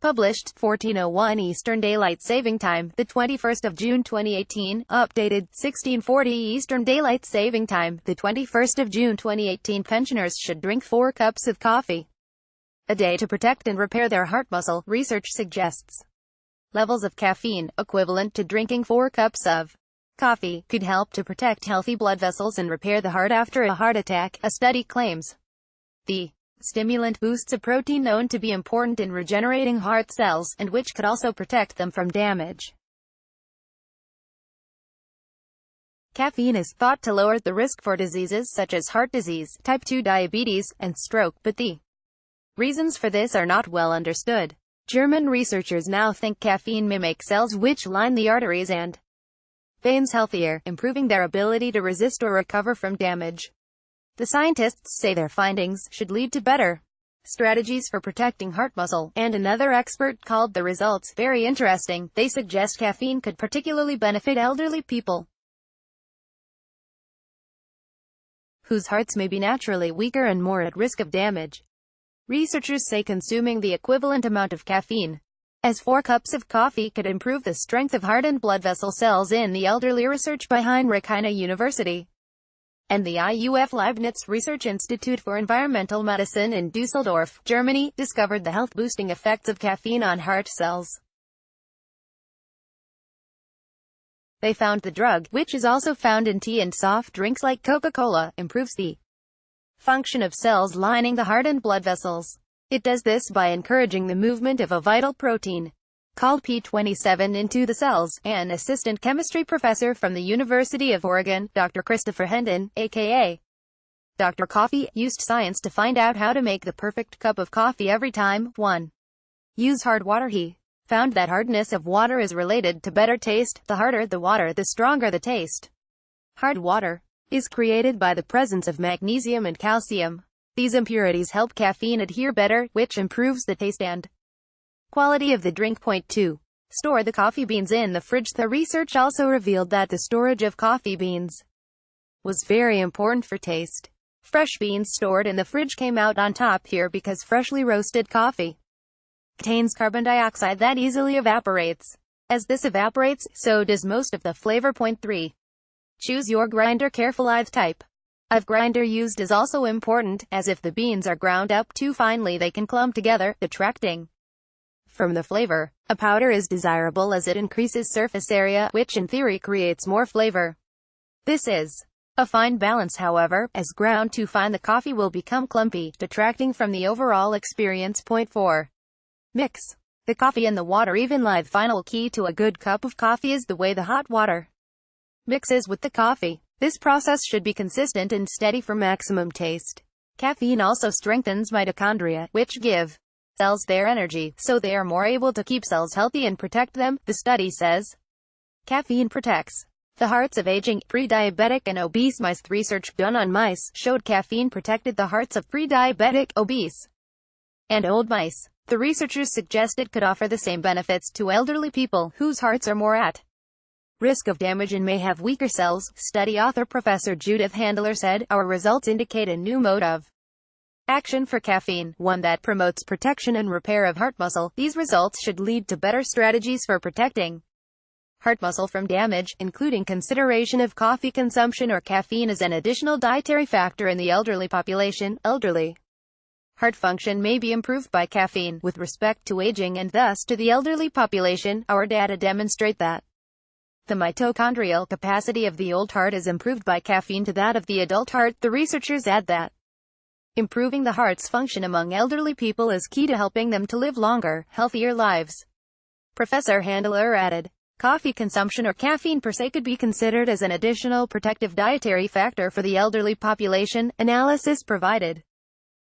Published 14:01 Eastern Daylight Saving Time, the 21st of June 2018. Updated 16:40 Eastern Daylight Saving Time, the 21st of June 2018. Pensioners should drink 4 cups of coffee a day to protect and repair their heart muscle, research suggests. Levels of caffeine, equivalent to drinking 4 cups of coffee, could help to protect healthy blood vessels and repair the heart after a heart attack, a study claims. The stimulant boosts a protein known to be important in regenerating heart cells, and which could also protect them from damage. Caffeine is thought to lower the risk for diseases such as heart disease, type 2 diabetes, and stroke, but the reasons for this are not well understood. German researchers now think caffeine may make cells which line the arteries and veins healthier, improving their ability to resist or recover from damage. The scientists say their findings should lead to better strategies for protecting heart muscle, and another expert called the results very interesting. They suggest caffeine could particularly benefit elderly people whose hearts may be naturally weaker and more at risk of damage. Researchers say consuming the equivalent amount of caffeine as 4 cups of coffee could improve the strength of heart and blood vessel cells in the elderly. Research by Heinrich Heine University and the IUF Leibniz Research Institute for Environmental Medicine in Düsseldorf, Germany, discovered the health-boosting effects of caffeine on heart cells. They found the drug, which is also found in tea and soft drinks like Coca-Cola, improves the function of cells lining the heart and blood vessels. It does this by encouraging the movement of a vital protein called P27 into the cells. An assistant chemistry professor from the University of Oregon, Dr. Christopher Hendon, aka Dr. Coffee, used science to find out how to make the perfect cup of coffee every time. 1. Use hard water. He found that hardness of water is related to better taste. The harder the water, the stronger the taste. Hard water is created by the presence of magnesium and calcium. These impurities help caffeine adhere better, which improves the taste and quality of the drink. Point 2. Store the coffee beans in the fridge. The research also revealed that the storage of coffee beans was very important for taste. Fresh beans stored in the fridge came out on top here because freshly roasted coffee contains carbon dioxide that easily evaporates. As this evaporates, so does most of the flavor. Point 3. Choose your grinder carefully. The type of grinder used is also important, as if the beans are ground up too finely they can clump together, detracting from the flavor. A powder is desirable as it increases surface area, which in theory creates more flavor. This is a fine balance, however, as ground too fine the coffee will become clumpy, detracting from the overall experience. Point 4. Mix the coffee and the water evenly. The final key to a good cup of coffee is the way the hot water mixes with the coffee. This process should be consistent and steady for maximum taste. Caffeine also strengthens mitochondria, which give cells their energy, so they are more able to keep cells healthy and protect them. The study says caffeine protects the hearts of aging, pre-diabetic and obese mice. Research done on mice showed caffeine protected the hearts of pre-diabetic, obese, and old mice. The researchers suggest it could offer the same benefits to elderly people, whose hearts are more at risk of damage and may have weaker cells. Study author Professor Judith Handler said, "Our results indicate a new mode of action for caffeine, one that promotes protection and repair of heart muscle. These results should lead to better strategies for protecting heart muscle from damage, including consideration of coffee consumption or caffeine as an additional dietary factor in the elderly population. Elderly heart function may be improved by caffeine with respect to aging and thus to the elderly population. Our data demonstrate that the mitochondrial capacity of the old heart is improved by caffeine to that of the adult heart." The researchers add that improving the heart's function among elderly people is key to helping them to live longer, healthier lives. Professor Handler added, coffee consumption or caffeine per se could be considered as an additional protective dietary factor for the elderly population. Analysis provided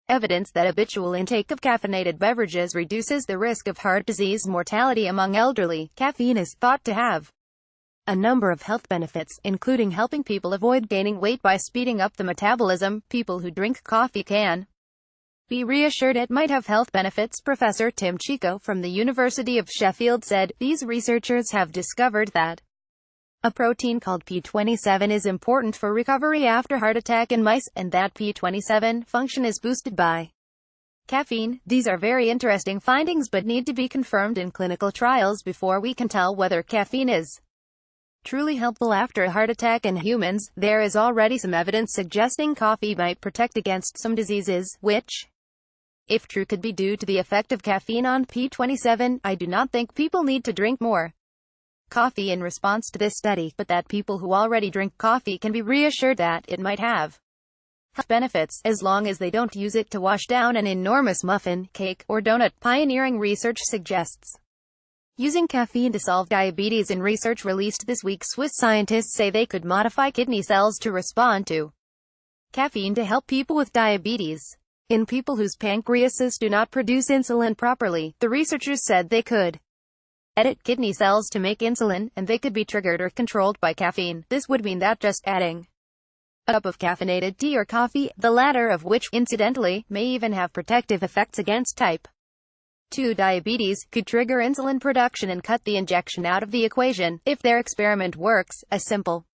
evidence that habitual intake of caffeinated beverages reduces the risk of heart disease mortality among elderly. Caffeine is thought to have a number of health benefits, including helping people avoid gaining weight by speeding up the metabolism. People who drink coffee can be reassured it might have health benefits. Professor Tim Chico from the University of Sheffield said, "These researchers have discovered that a protein called P27 is important for recovery after heart attack in mice, and that P27 function is boosted by Caffeine. These are very interesting findings but need to be confirmed in clinical trials before we can tell whether caffeine is truly helpful after a heart attack in humans. There is already some evidence suggesting coffee might protect against some diseases, which, if true, could be due to the effect of caffeine on P27. I do not think people need to drink more coffee in response to this study, but that people who already drink coffee can be reassured that it might have health benefits, as long as they don't use it to wash down an enormous muffin, cake, or donut. Pioneering research suggests using caffeine to solve diabetes. In research released this week, Swiss scientists say they could modify kidney cells to respond to caffeine to help people with diabetes. In people whose pancreases do not produce insulin properly, the researchers said they could edit kidney cells to make insulin, and they could be triggered or controlled by caffeine. This would mean that just adding a cup of caffeinated tea or coffee, the latter of which, incidentally, may even have protective effects against type 2 diabetes, could trigger insulin production and cut the injection out of the equation. If their experiment works, a simple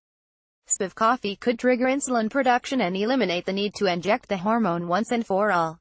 sip of coffee could trigger insulin production and eliminate the need to inject the hormone once and for all.